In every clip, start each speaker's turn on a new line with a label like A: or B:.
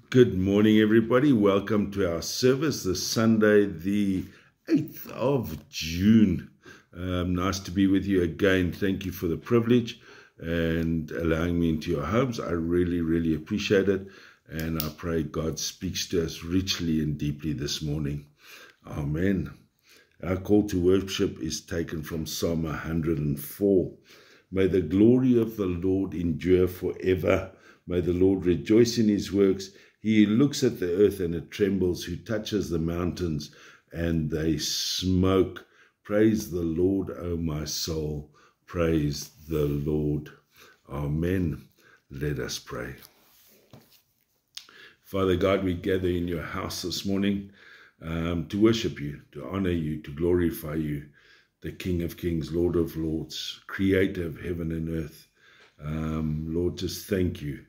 A: Good morning, everybody. Welcome to our service this Sunday, the 8th of June. Nice to be with you again. Thank you for the privilege and allowing me into your homes. I really appreciate it. And I pray God speaks to us richly and deeply this morning. Amen. Our call to worship is taken from Psalm 104. May the glory of the Lord endure forever. May the Lord rejoice in his works. He looks at the earth and it trembles, who touches the mountains and they smoke. Praise the Lord, O my soul. Praise the Lord. Amen. Let us pray. Father God, we gather in your house this morning to worship you, to honor you, to glorify you, the King of Kings, Lord of Lords, creator of heaven and earth. Lord, just thank you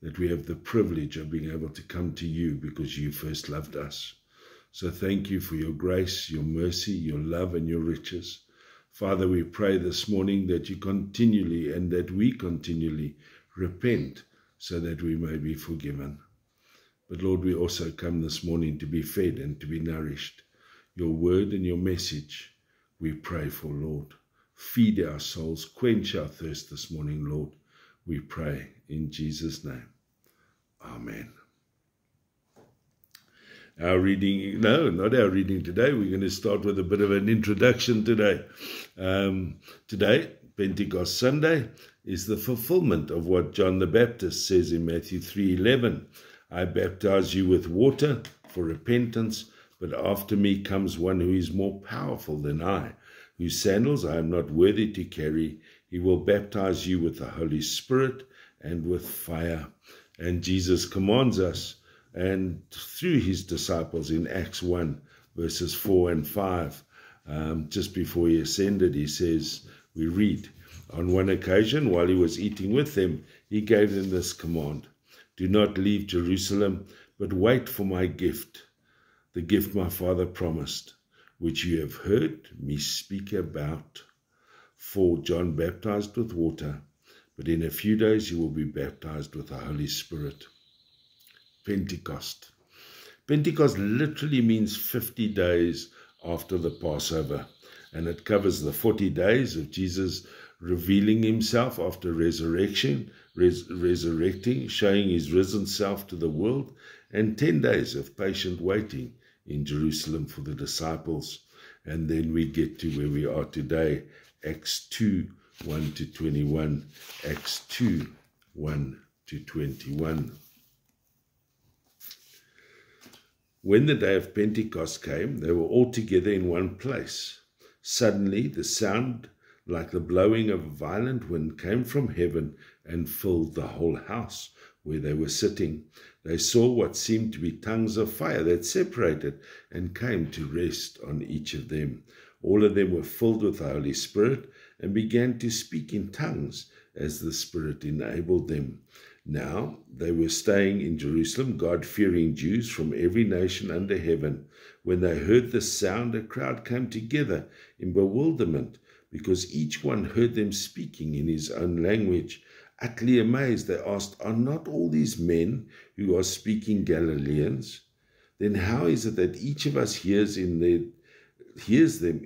A: that we have the privilege of being able to come to you because you first loved us. So thank you for your grace, your mercy, your love, and your riches. Father, we pray this morning that you continually and that we continually repent so that we may be forgiven. But Lord, we also come this morning to be fed and to be nourished. Your word and your message we pray for, Lord. Feed our souls, quench our thirst this morning, Lord. We pray in Jesus' name. Amen. Our reading, no, not our reading today. We're going to start with a bit of an introduction today. Today, Pentecost Sunday, is the fulfillment of what John the Baptist says in Matthew 3:11. I baptize you with water for repentance, but after me comes one who is more powerful than I, whose sandals I am not worthy to carry. He will baptize you with the Holy Spirit and with fire. And Jesus commands us, and through his disciples in Acts 1, verses 4 and 5, just before he ascended, he says, we read, on one occasion, while he was eating with them, he gave them this command, do not leave Jerusalem, but wait for my gift, the gift my Father promised, which you have heard me speak about. For John baptized with water, but in a few days you will be baptized with the Holy Spirit. Pentecost. Pentecost literally means 50 days after the Passover, and it covers the 40 days of Jesus revealing himself after resurrecting, showing his risen self to the world, and 10 days of patient waiting in Jerusalem for the disciples. And then we get to where we are today, Acts 2, 1 to 21. Acts 2, 1 to 21. When the day of Pentecost came, they were all together in one place. Suddenly, the sound like the blowing of a violent wind came from heaven and filled the whole house where they were sitting. They saw what seemed to be tongues of fire that separated and came to rest on each of them. All of them were filled with the Holy Spirit and began to speak in tongues as the Spirit enabled them. Now they were staying in Jerusalem, God-fearing Jews from every nation under heaven. When they heard the sound, a crowd came together in bewilderment, because each one heard them speaking in his own language. Utterly amazed, they asked, are not all these men who are speaking Galileans? Then how is it that each of us hears them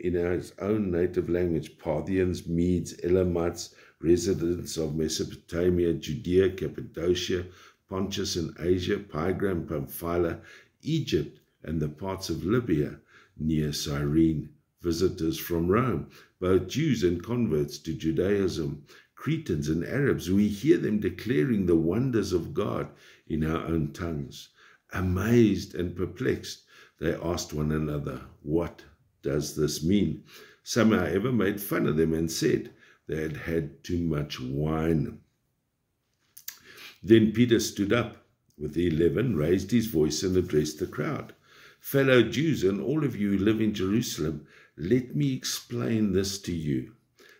A: in our own native language? Parthians, Medes, Elamites, residents of Mesopotamia, Judea, Cappadocia, Pontus and Asia, Phrygia and Pamphylia, Egypt, and the parts of Libya near Cyrene, visitors from Rome, both Jews and converts to Judaism, Cretans and Arabs. We hear them declaring the wonders of God in our own tongues. Amazed and perplexed, they asked one another, what does this mean? Some, however, made fun of them and said they had had too much wine. Then Peter stood up with the 11, raised his voice and addressed the crowd. Fellow Jews and all of you who live in Jerusalem, let me explain this to you.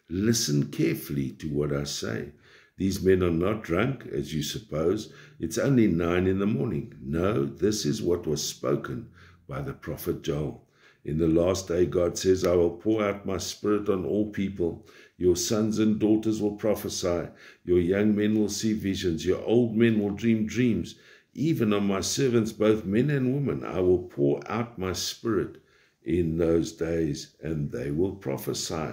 A: Listen carefully to what I say. These men are not drunk, as you suppose. It's only 9 in the morning. No, this is what was spoken by the prophet Joel. In the last day, God says, I will pour out my spirit on all people. Your sons and daughters will prophesy. Your young men will see visions. Your old men will dream dreams. even on my servants, both men and women. I will pour out my Spirit in those days, and they will prophesy.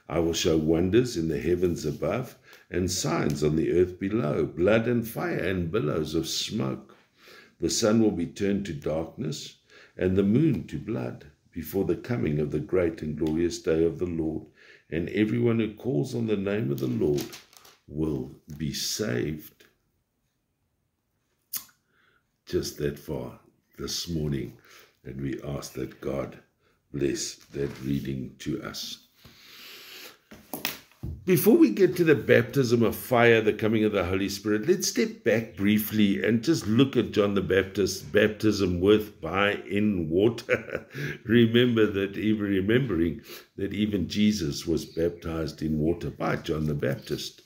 A: I will show wonders in the heavens above and signs on the earth below, blood and fire and billows of smoke. The sun will be turned to darkness and the moon to blood before the coming of the great and glorious day of the Lord, and everyone who calls on the name of the Lord will be saved. Just that far this morning, and we ask that God bless that reading to us. Before we get to the baptism of fire, the coming of the Holy Spirit, let's step back briefly and just look at John the Baptist's baptism in water. Remembering that even Jesus was baptized in water by John the Baptist.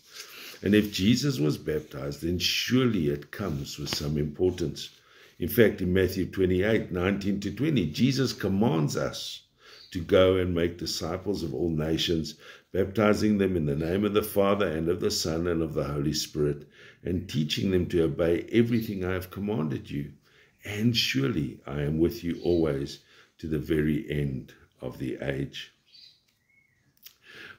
A: And if Jesus was baptized, then surely it comes with some importance. In fact, in Matthew 28, 19 to 20, Jesus commands us to go and make disciples of all nations, baptizing them in the name of the Father and of the Son and of the Holy Spirit, and teaching them to obey everything I have commanded you. And surely I am with you always to the very end of the age.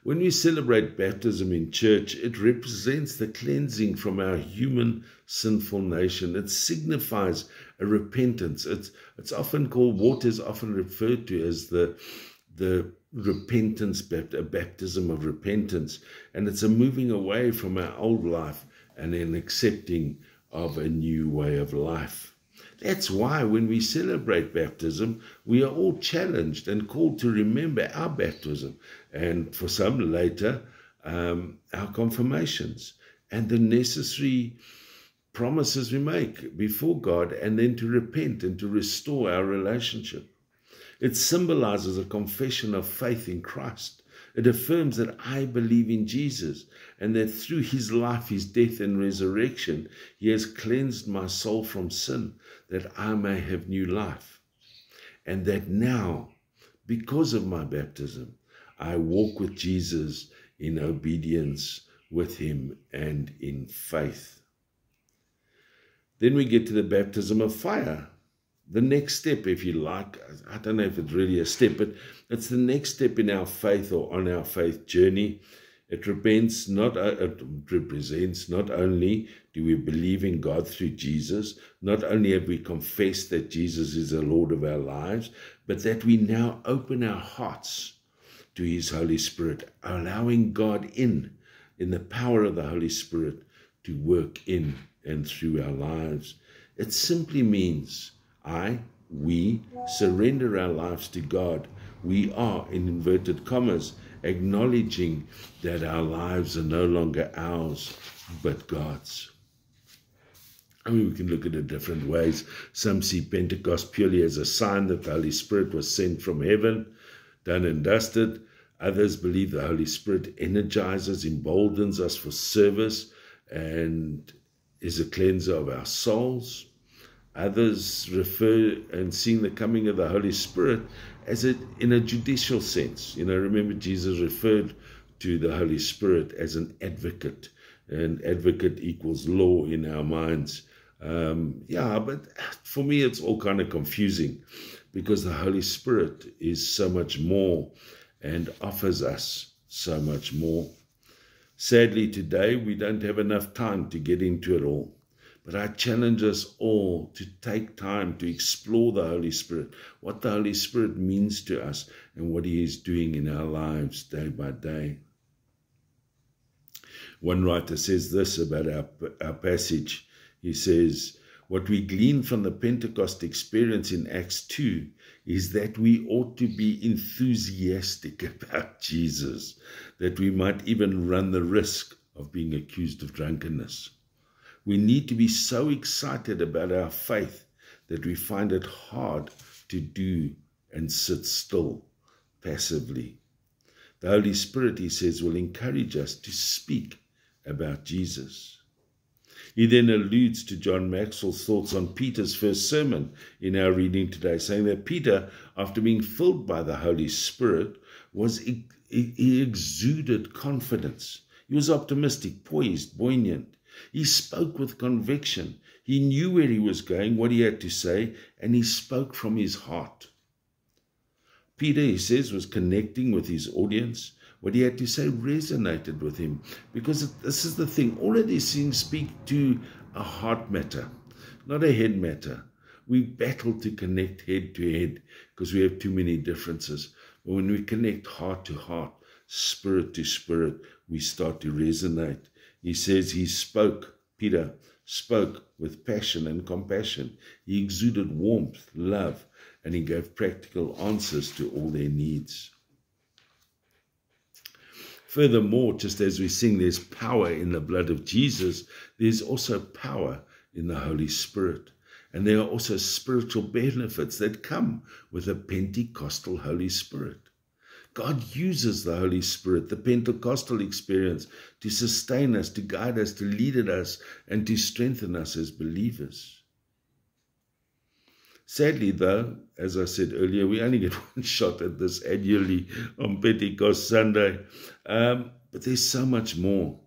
A: When we celebrate baptism in church, it represents the cleansing from our human sinful nation. It signifies a repentance. It's often called, water is often referred to as the repentance, a baptism of repentance. And it's a moving away from our old life and an accepting of a new way of life. That's why when we celebrate baptism, we are all challenged and called to remember our baptism, and for some later, our confirmations, and the necessary promises we make before God, and then to repent and to restore our relationship. It symbolizes a confession of faith in Christ. It affirms that I believe in Jesus and that through his life, his death and resurrection, he has cleansed my soul from sin, that I may have new life. And that now, because of my baptism, I walk with Jesus in obedience with him and in faith. Then we get to the baptism of fire. The next step, if you like, I don't know if it's really a step, but it's the next step in our faith or on our faith journey. It represents not only do we believe in God through Jesus, not only have we confessed that Jesus is the Lord of our lives, but that we now open our hearts to his Holy Spirit, allowing God in the power of the Holy Spirit to work in and through our lives. It simply means we surrender our lives to God. We are, in inverted commas, acknowledging that our lives are no longer ours, but God's. I mean, we can look at it different ways. Some see Pentecost purely as a sign that the Holy Spirit was sent from heaven, done and dusted. Others believe the Holy Spirit energizes, emboldens us for service, and is a cleanser of our souls. Others refer and see the coming of the Holy Spirit as in a judicial sense. Remember Jesus referred to the Holy Spirit as an advocate. An advocate equals law in our minds. But for me it's all kind of confusing, because the Holy Spirit is so much more and offers us so much more. Sadly, today we don't have enough time to get into it all. But I challenge us all to take time to explore the Holy Spirit, what the Holy Spirit means to us and what he is doing in our lives day by day. One writer says this about our passage. He says, what we glean from the Pentecost experience in Acts 2 is that we ought to be enthusiastic about Jesus, that we might even run the risk of being accused of drunkenness. We need to be so excited about our faith that we find it hard to do and sit still passively. The Holy Spirit, he says, will encourage us to speak about Jesus. He then alludes to John Maxwell's thoughts on Peter's first sermon in our reading today, saying that Peter, after being filled by the Holy Spirit, he exuded confidence. He was optimistic, poised, buoyant. He spoke with conviction. He knew where he was going, what he had to say, and he spoke from his heart. Peter, he says, was connecting with his audience. What he had to say resonated with him, because this is the thing. All of these things speak to a heart matter, not a head matter. We battle to connect head to head because we have too many differences. But when we connect heart to heart, spirit to spirit, we start to resonate. He says he spoke, Peter spoke with passion and compassion. He exuded warmth, love, and he gave practical answers to all their needs. Furthermore, just as we sing, there's power in the blood of Jesus, there's also power in the Holy Spirit. And there are also spiritual benefits that come with a Pentecostal Holy Spirit. God uses the Holy Spirit, the Pentecostal experience, to sustain us, to guide us, to lead us, and to strengthen us as believers. Sadly, though, as I said earlier, we only get one shot at this annually on Pentecost Sunday. But there's so much more.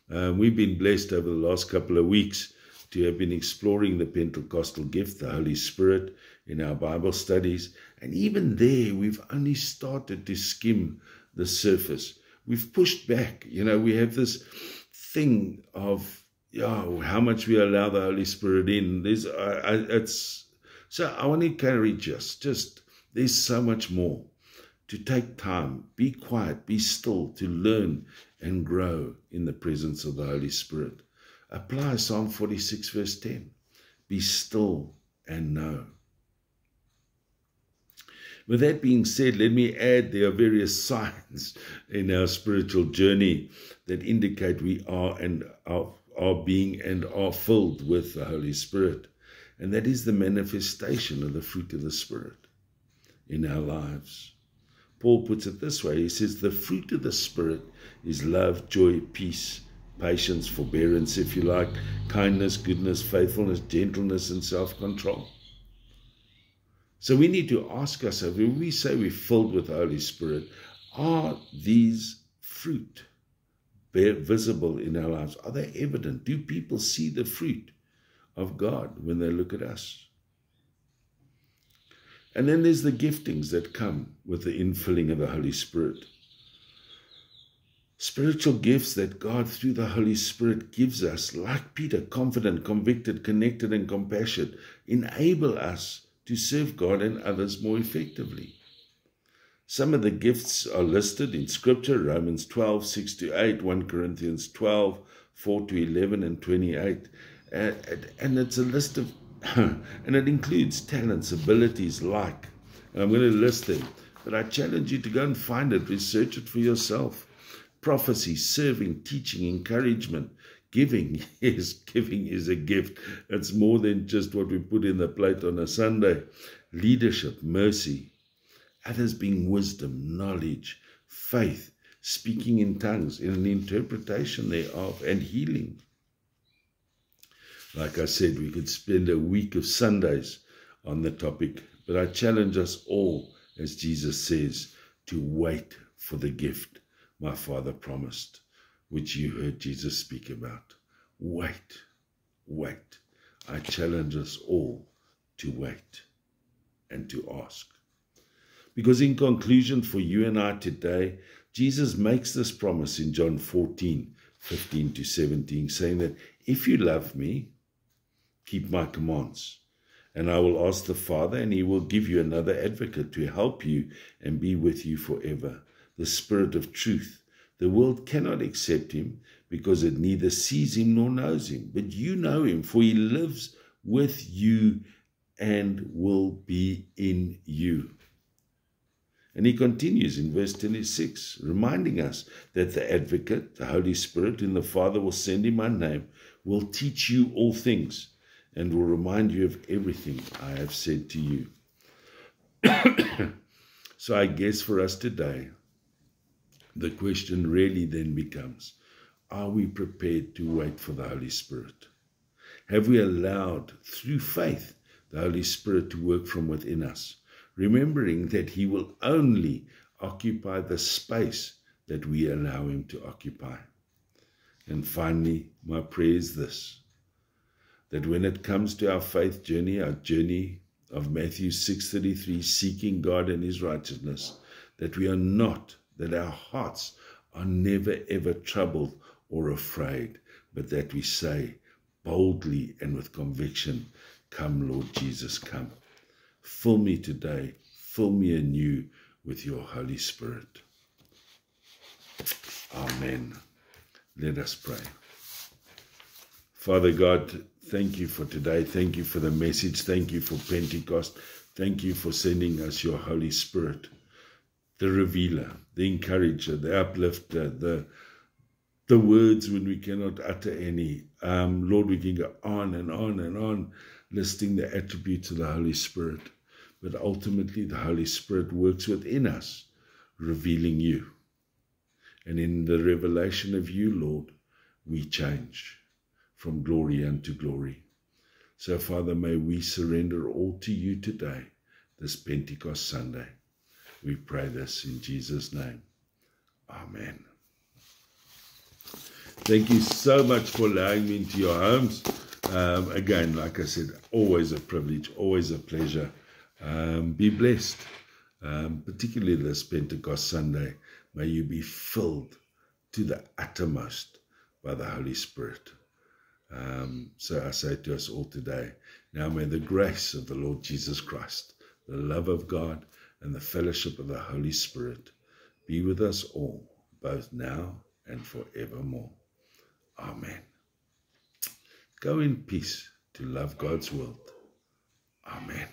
A: We've been blessed over the last couple of weeks to have been exploring the Pentecostal gift, the Holy Spirit, in our Bible studies. And even there, we've only started to skim the surface. We've pushed back. You know, we have this thing of how much we allow the Holy Spirit in. So I want to encourage us, there's so much more. To take time, be quiet, be still, to learn and grow in the presence of the Holy Spirit. Apply Psalm 46 verse 10. Be still and know. With that being said, let me add there are various signs in our spiritual journey that indicate we are being and are filled with the Holy Spirit. And that is the manifestation of the fruit of the Spirit in our lives. Paul puts it this way. He says, the fruit of the Spirit is love, joy, peace, patience, forbearance, if you like, kindness, goodness, faithfulness, gentleness, and self-control. So we need to ask ourselves, when we say we're filled with the Holy Spirit, are these fruit visible in our lives? Are they evident? Do people see the fruit of God when they look at us? And then there's the giftings that come with the infilling of the Holy Spirit. Spiritual gifts that God, through the Holy Spirit, gives us, like Peter, confident, convicted, connected, and compassionate, enable us to serve God and others more effectively. Some of the gifts are listed in Scripture, Romans 12, 6-8, 1 Corinthians 12, 4-11, and 28. And it's a list of, and it includes talents, abilities, and I'm going to list them, but I challenge you to go and find it, research it for yourself. Prophecy, serving, teaching, encouragement, giving. Yes, giving is a gift. It's more than just what we put in the plate on a Sunday. Leadership, mercy, others being wisdom, knowledge, faith, speaking in tongues, in an interpretation thereof, and healing. Like I said, we could spend a week of Sundays on the topic, but I challenge us all, as Jesus says, to wait for the gift my Father promised, which you heard Jesus speak about. Wait, wait. I challenge us all to wait and to ask. Because in conclusion, for you and I today, Jesus makes this promise in John 14, 15-17, saying that if you love me, keep my commands, and I will ask the Father, and he will give you another advocate to help you and be with you forever, the Spirit of truth. The world cannot accept him because it neither sees him nor knows him, but you know him, for he lives with you and will be in you. And he continues in verse 26, reminding us that the advocate, the Holy Spirit, whom the Father will send in my name, will teach you all things and will remind you of everything I have said to you. So I guess for us today, the question really then becomes, are we prepared to wait for the Holy Spirit? Have we allowed, through faith, the Holy Spirit to work from within us, remembering that he will only occupy the space that we allow him to occupy? And finally, my prayer is this: that when it comes to our faith journey, our journey of Matthew 6:33, seeking God and his righteousness, that we are not, that our hearts are never ever troubled or afraid, but that we say boldly and with conviction, come Lord Jesus, come. Fill me today, fill me anew with your Holy Spirit. Amen. Let us pray. Father God, thank you for today. Thank you for the message. Thank you for Pentecost. Thank you for sending us your Holy Spirit, the revealer, the encourager, the uplifter, the words when we cannot utter any. Lord, we can go on and on and on listing the attributes of the Holy Spirit. But ultimately, the Holy Spirit works within us, revealing you. And in the revelation of you, Lord, we change from glory unto glory. So, Father, may we surrender all to you today, this Pentecost Sunday. We pray this in Jesus' name. Amen. Thank you so much for allowing me into your homes. Again, like I said, always a privilege, always a pleasure. Be blessed, particularly this Pentecost Sunday. May you be filled to the uttermost by the Holy Spirit. So I say to us all today, now may the grace of the Lord Jesus Christ, the love of God, and the fellowship of the Holy Spirit be with us all, both now and forevermore. Amen. Go in peace to love God's world. Amen.